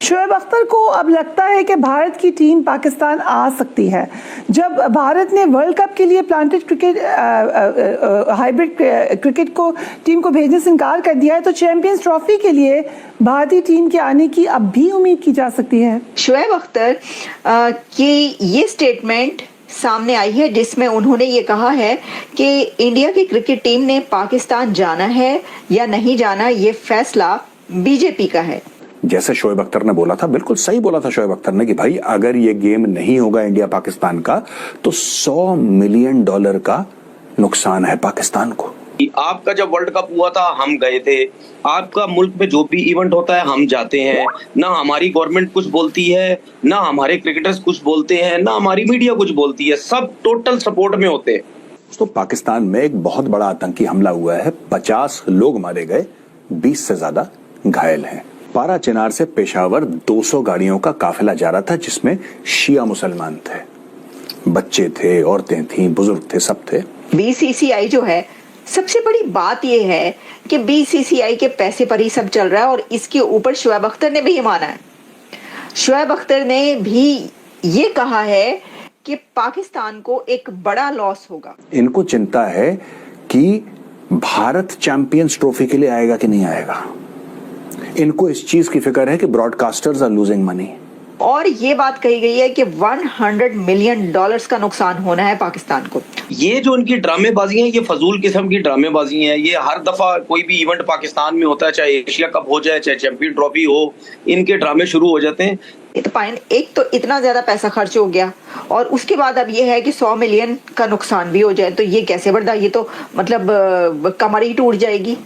शोएब अख्तर को अब लगता है कि भारत की टीम पाकिस्तान आ सकती है। जब भारत ने वर्ल्ड कप के लिए प्लांटेड क्रिकेट हाइब्रिड क्रिकेट को टीम को भेजने से इनकार कर दिया है, तो चैंपियंस ट्रॉफी के लिए भारतीय टीम के आने की अब भी उम्मीद की जा सकती है। शोएब अख्तर की ये स्टेटमेंट सामने आई है जिसमें उन्होंने ये कहा है कि इंडिया की क्रिकेट टीम ने पाकिस्तान जाना है या नहीं जाना, ये फैसला बीजेपी का है। जैसे शोएब अख्तर ने बोला था, बिल्कुल सही बोला था शोएब अख्तर ने कि भाई अगर ये गेम नहीं होगा इंडिया पाकिस्तान का तो $100 मिलियन का नुकसान है पाकिस्तान को। आपका जब वर्ल्ड कप हुआ था हम गए थे, आपका मुल्क में जो भी इवेंट होता है हम जाते हैं, ना हमारी गवर्नमेंट कुछ बोलती है, ना हमारे क्रिकेटर्स कुछ बोलते हैं, ना हमारी मीडिया कुछ बोलती है, सब टोटल सपोर्ट में होते हैं। तो पाकिस्तान में एक बहुत बड़ा आतंकी हमला हुआ है, 50 लोग मारे गए, 20 से ज्यादा घायल हैं। पारा चिनार से पेशावर 200 गाड़ियों का काफिला जा रहा था जिसमें शिया मुसलमान थे, बच्चे थे, औरतें थीं, बुजुर्ग थे, सब थे। बीसीसीआई जो है, सबसे बड़ी बात यह है कि बीसीसीआई के पैसे पर ही सब चल रहा है और इसके ऊपर शोएब अख्तर ने भी ये माना है। शोएब अख्तर ने भी ये कहा है कि पाकिस्तान को एक बड़ा लॉस होगा। इनको चिंता है कि भारत चैंपियंस ट्रॉफी के लिए आएगा कि नहीं आएगा। इनको इस चीज की फिक्र है कि ब्रॉडकास्टर्स आर लूजिंग मनी। और ये बात कही गई है कि $100 मिलियन का नुकसान होना है पाकिस्तान को। ये जो इनकी ड्रामेबाजी है, ये फजूल किस्म की ड्रामेबाजी है। ये हर दफा कोई भी इवेंट पाकिस्तान में होता है, चाहे एशिया कप हो जाए, चाहे चैंपियन ट्रॉफी हो, इनके ड्रामे शुरू हो जाते हैं। एक तो इतना ज्यादा पैसा खर्च हो गया और उसके बाद अब ये है कि 100 मिलियन का नुकसान भी हो जाए, तो ये कैसे बढ़ता, ये तो मतलब कमर ही टूट जाएगी।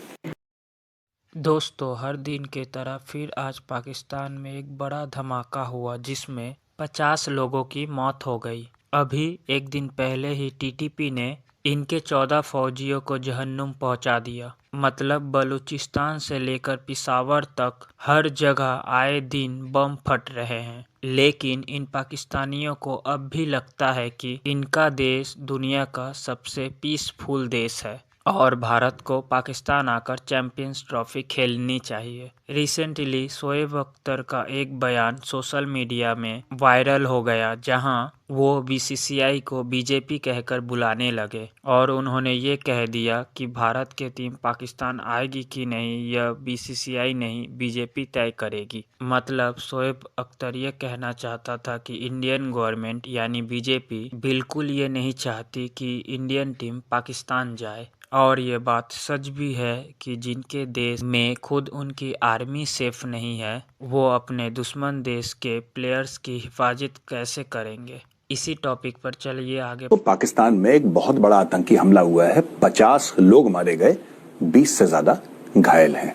दोस्तों, हर दिन की तरह फिर आज पाकिस्तान में एक बड़ा धमाका हुआ जिसमें 50 लोगों की मौत हो गई। अभी एक दिन पहले ही टीटीपी ने इनके 14 फौजियों को जहन्नुम पहुंचा दिया। मतलब बलूचिस्तान से लेकर पिशावर तक हर जगह आए दिन बम फट रहे हैं। लेकिन इन पाकिस्तानियों को अब भी लगता है कि इनका देश दुनिया का सबसे पीसफुल देश है और भारत को पाकिस्तान आकर चैंपियंस ट्रॉफी खेलनी चाहिए। रिसेंटली शोएब अख्तर का एक बयान सोशल मीडिया में वायरल हो गया, जहां वो बीसीसीआई को बीजेपी कहकर बुलाने लगे और उन्होंने ये कह दिया कि भारत की टीम पाकिस्तान आएगी कि नहीं यह बीसीसीआई नहीं बीजेपी तय करेगी। मतलब शोएब अख्तर ये कहना चाहता था कि इंडियन गवर्नमेंट यानी बीजेपी बिल्कुल ये नहीं चाहती कि इंडियन टीम पाकिस्तान जाए। और ये बात सच भी है कि जिनके देश में खुद उनकी आर्मी सेफ नहीं है, वो अपने दुश्मन देश के प्लेयर्स की हिफाजत कैसे करेंगे। इसी टॉपिक पर चलिए आगे। तो पाकिस्तान में एक बहुत बड़ा आतंकी हमला हुआ है, 50 लोग मारे गए, 20 से ज्यादा घायल हैं।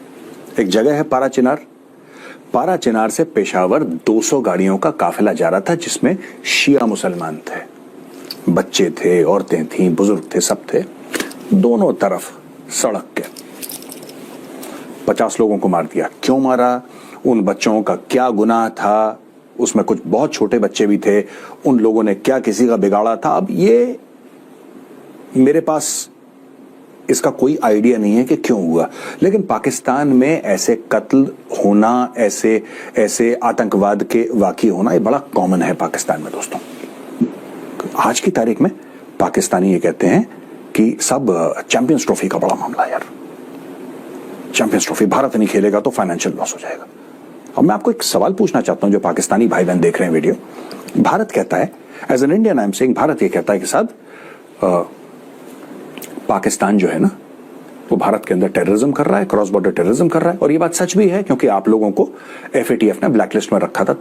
एक जगह है पारा चिनार। पारा चिनार से पेशावर 200 गाड़ियों का काफिला जा रहा था जिसमें शिया मुसलमान थे, बच्चे थे, औरतें थीं, बुजुर्ग थे, सब थे। दोनों तरफ सड़क के 50 लोगों को मार दिया। क्यों मारा, उन बच्चों का क्या गुनाह था, उसमें कुछ बहुत छोटे बच्चे भी थे, उन लोगों ने क्या किसी का बिगाड़ा था, अब ये मेरे पास इसका कोई आइडिया नहीं है कि क्यों हुआ। लेकिन पाकिस्तान में ऐसे कत्ल होना, ऐसे आतंकवाद के वाक़ई होना, ये बड़ा कॉमन है पाकिस्तान में। दोस्तों, आज की तारीख में पाकिस्तानी ये कहते हैं कि सब चैंपियंस ट्रॉफी का बड़ा मामला है यार, चैंपियंस ट्रॉफी भारत नहीं खेलेगा तो फाइनेंशियल लॉस हो जाएगा। अब मैं आपको एक सवाल पूछना चाहता हूं, जो पाकिस्तानी भाई बहन देख रहे हैं वीडियो। भारत कहता है, as an Indian I am saying, Bharat ये कहता है कि साहब पाकिस्तान जो है ना, वो भारत के अंदर टेररिज्म कर रहा है, क्रॉस बॉर्डर टेररिज्म कर रहा है। और ये बात सच भी है क्योंकि आप लोगों को एफएटीएफ ने ब्लैक लिस्ट में रखा था।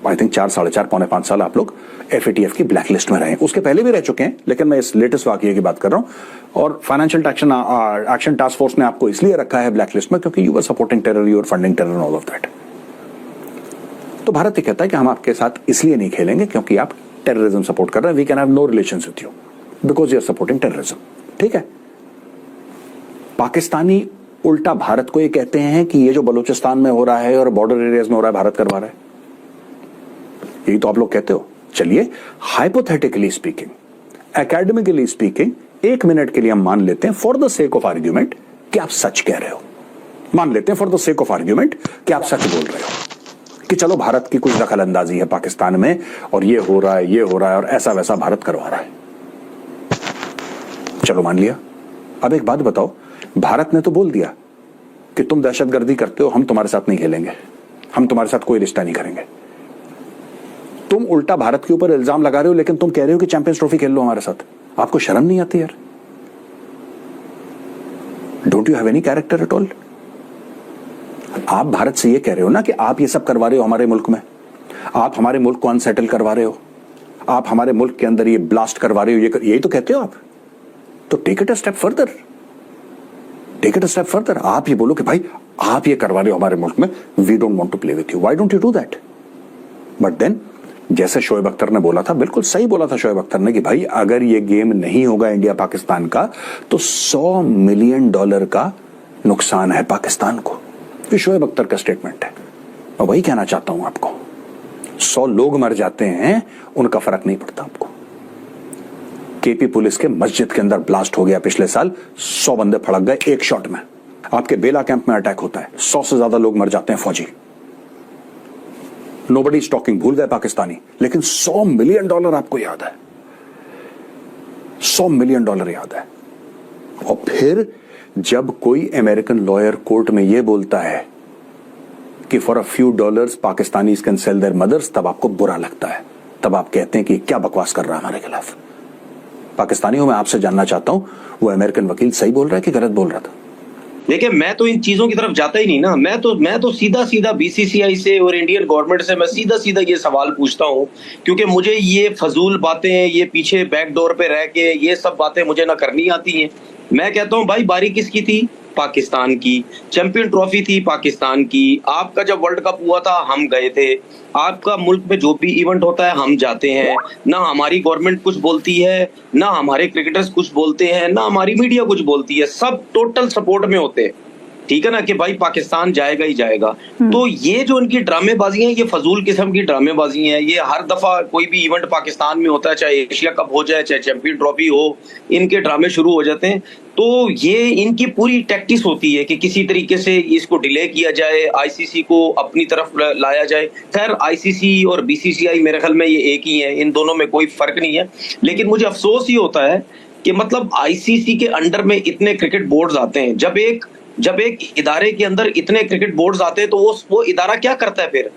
आई थिंक 4, 4.5, पौने 5 साल आप लोग एफएटीएफ की ब्लैक लिस्ट में रहे। उसके पहले भी रह चुके हैं, लेकिन मैं इस लेटेस्ट वाकये की बात कर रहा हूं। और फाइनेंशियल एक्शन टास्क फोर्स ने आपको इसलिए रखा है ब्लैक लिस्ट में क्योंकि you are supporting terror, you are funding terror, all of that. तो भारत ये कहता है कि हम आपके साथ इसलिए नहीं खेलेंगे क्योंकि आप टेररिज्म सपोर्ट कर रहे हैं। We can have no relations with you because you are supporting terrorism. ठीक है। पाकिस्तानी उल्टा भारत को ये कहते हैं कि ये जो बलूचिस्तान में हो रहा है और बॉर्डर एरियाज में हो रहा है, भारत करवा रहा है। यही तो आप लोग कहते हो। चलिए, hypothetically speaking, academically speaking, 1 minute के लिए हम मान लेते हैं for the sake of argument कि आप सच कह रहे हो। मान लेते हैं for the sake of argument कि आप सच बोल रहे हो। कि चलो भारत की कुछ दखल अंदाजी है पाकिस्तान में और ये हो रहा है, ये हो रहा है और ऐसा वैसा भारत करवा रहा है। चलो मान लिया। अब एक बात बताओ, भारत ने तो बोल दिया कि तुम दहशतगर्दी करते हो, हम तुम्हारे साथ नहीं खेलेंगे, हम तुम्हारे साथ कोई रिश्ता नहीं करेंगे। तुम उल्टा भारत के ऊपर इल्जाम लगा रहे हो, लेकिन तुम कह रहे हो कि चैंपियंस ट्रॉफी खेल लो हमारे साथ। आपको शर्म नहीं आती यार? Don't you have any character at all? आप भारत से ये कह रहे हो ना कि आप ये सब करवा रहे हो हमारे मुल्क में, आप हमारे मुल्क को अनसेटल करवा रहे हो, आप हमारे मुल्क के अंदर ये ब्लास्ट करवा रहे हो, यही तो कहते हो आप। तो take it a step further, take it a step further. आप ये बोलो कि भाई आप ये करवा रहे हो हमारे मुल्क में, we don't want to play with you, why don't you do that? But then जैसे शोएब अख्तर ने बोला था, बिल्कुल सही बोला था शोएब अख्तर ने कि भाई अगर ये गेम नहीं होगा इंडिया पाकिस्तान का तो $100 मिलियन का नुकसान है पाकिस्तान को। ये शोएब अख्तर का स्टेटमेंट है और वही कहना चाहता हूं आपको। 100 लोग मर जाते हैं, उनका फर्क नहीं पड़ता आपको। केपी पुलिस के मस्जिद के अंदर ब्लास्ट हो गया पिछले साल, 100 बंदे फड़क गए एक शॉट में। आपके बेला कैंप में अटैक होता है, 100 से ज्यादा लोग मर जाते हैं फौजी। नोबडी इज टॉकिंग, भूल गए पाकिस्तानी, लेकिन $100 मिलियन आपको याद है, $100 मिलियन याद है। और फिर जब कोई अमेरिकन लॉयर कोर्ट में यह बोलता है कि for a few dollars Pakistanis can sell their mothers, तब आपको बुरा लगता है, तब आप कहते हैं कि क्या बकवास कर रहा है हमारे खिलाफ। पाकिस्तानियों में आपसे जानना चाहता हूं, वो अमेरिकन वकील सही बोल रहा है कि गलत बोल रहा था? देखिए, मैं तो इन चीजों की तरफ जाता ही नहीं ना। मैं तो सीधा बीसीसीआई से और इंडियन गवर्नमेंट से मैं सीधा ये सवाल पूछता हूं, क्योंकि मुझे ये फजूल बातें, ये पीछे बैकडोर पे रह के ये सब बातें मुझे ना करनी आती हैं। मैं कहता हूं भाई, बारी किसकी थी? पाकिस्तान की। चैंपियन ट्रॉफी थी पाकिस्तान की। आपका जब वर्ल्ड कप हुआ था हम गए थे। आपका मुल्क में जो भी इवेंट होता है हम जाते हैं। ना हमारी गवर्नमेंट कुछ बोलती है, ना हमारे क्रिकेटर्स कुछ बोलते हैं, ना हमारी मीडिया कुछ बोलती है। सब टोटल सपोर्ट में होते हैं, ठीक है ना, कि भाई पाकिस्तान जाएगा ही जाएगा। तो ये जो इनकी ड्रामेबाजी है, ये फजूल किस्म की ड्रामेबाजी है। ये हर दफा कोई भी इवेंट पाकिस्तान में होता है, चाहे एशिया कप हो जाए, चाहे चैंपियन ट्रॉफी हो, इनके ड्रामे शुरू हो जाते हैं। तो ये इनकी पूरी टैक्टिस होती है कि किसी तरीके से इसको डिले किया जाए, आईसीसी को अपनी तरफ लाया जाए। खैर, आईसीसी और बीसीसीआई मेरे ख्याल में ये एक ही है, इन दोनों में कोई फर्क नहीं है। लेकिन मुझे अफसोस ही होता है कि मतलब आईसीसी के अंडर में इतने क्रिकेट बोर्ड्स आते हैं। जब एक इदारे के अंदर इतने क्रिकेट बोर्ड्स आते हैं तो वो इदारा क्या करता है फिर?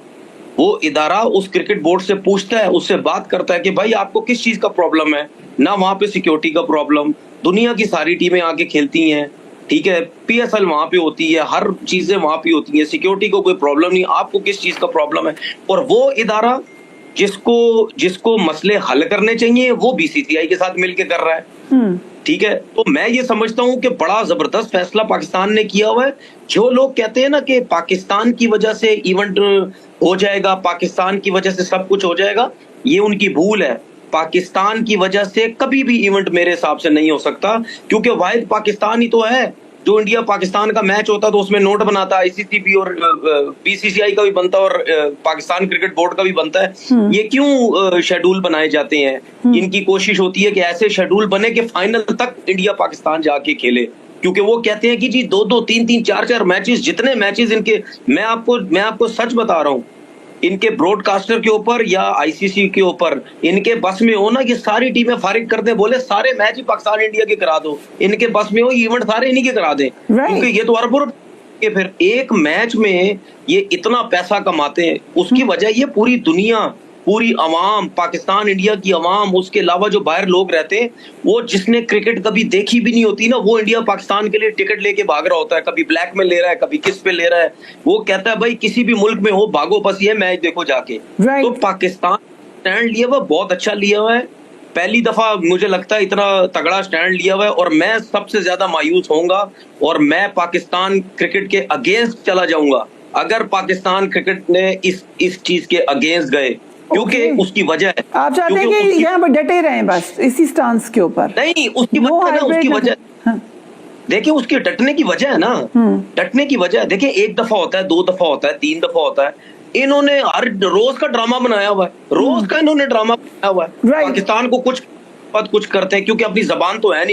वो इदारा उस क्रिकेट बोर्ड से पूछता है, उससे बात करता है कि भाई आपको किस चीज का प्रॉब्लम है। ना वहां पे सिक्योरिटी का प्रॉब्लम, दुनिया की सारी टीमें आके खेलती हैं, ठीक है, पीएसएल वहां पे होती है, हर चीजें वहां पे होती है, सिक्योरिटी को कोई प्रॉब्लम नहीं, आपको किस चीज का प्रॉब्लम है? और वो इदारा जिसको मसले हल करने चाहिए वो बीसीसीआई के साथ मिलकर कर रहा है। ठीक है, तो मैं ये समझता हूं कि बड़ा जबरदस्त फैसला पाकिस्तान ने किया हुआ है। जो लोग कहते हैं ना कि पाकिस्तान की वजह से इवेंट हो जाएगा, पाकिस्तान की वजह से सब कुछ हो जाएगा, ये उनकी भूल है। पाकिस्तान की वजह से कभी भी इवेंट मेरे हिसाब से नहीं हो सकता, क्योंकि वाहिद पाकिस्तान ही तो है जो इंडिया पाकिस्तान का मैच होता तो उसमें नोट बनाता, आईसीसी भी और बीसीसीआई का भी बनता और पाकिस्तान क्रिकेट बोर्ड का भी बनता है। ये क्यों शेड्यूल बनाए जाते हैं? इनकी कोशिश होती है कि ऐसे शेड्यूल बने कि फाइनल तक इंडिया पाकिस्तान जाके खेले, क्योंकि वो कहते हैं कि जी 2-2, 3-3, 4-4 मैचेस, जितने मैचेस इनके, मैं आपको सच बता रहा हूँ, इनके ब्रॉडकास्टर के ऊपर या आईसीसी के ऊपर इनके बस में हो ना, ये सारी टीमें फारिग कर दे, बोले सारे मैच ही पाकिस्तान इंडिया के करा दो, इनके बस में हो इवेंट सारे इन्हीं के करा दें, क्योंकि ये तो अरबों के फिर एक मैच में ये इतना पैसा कमाते हैं। उसकी वजह ये पूरी दुनिया, पूरी अवाम, पाकिस्तान इंडिया की अवाम, उसके अलावा जो बाहर लोग रहते हैं, वो जिसने क्रिकेट कभी देखी भी नहीं होती ना, वो इंडिया पाकिस्तान के लिए टिकट लेके भाग रहा होता है, कभी ब्लैक में ले रहा है, कभी किस पे ले रहा है। वो कहता है भाई किसी भी मुल्क में हो, भागो बस ये मैच देखो जाके। तो पाकिस्तान स्टैंड लिया हुआ, बहुत अच्छा लिया हुआ है। पहली दफा मुझे लगता है इतना तगड़ा स्टैंड लिया हुआ है, और मैं सबसे ज्यादा मायूस होऊंगा और मैं पाकिस्तान क्रिकेट के अगेंस्ट चला जाऊंगा अगर पाकिस्तान क्रिकेट ने इस चीज के अगेंस्ट गए, क्योंकि उसकी वजह है। आप चाहते हैं कि यहाँ पर डटे रहें बस इसी स्टांस के ऊपर? नहीं, उसकी वजह देखिए, उसके डटने की वजह है ना, डटने की वजह है। देखिए, 1 दफा होता है, 2 दफा होता है, 3 दफा होता है, इन्होंने हर रोज का ड्रामा बनाया हुआ है, रोज का इन्होंने ड्रामा बनाया हुआ है। पाकिस्तान को कुछ करते हैं, क्योंकि अपनी जबान तो है नहीं।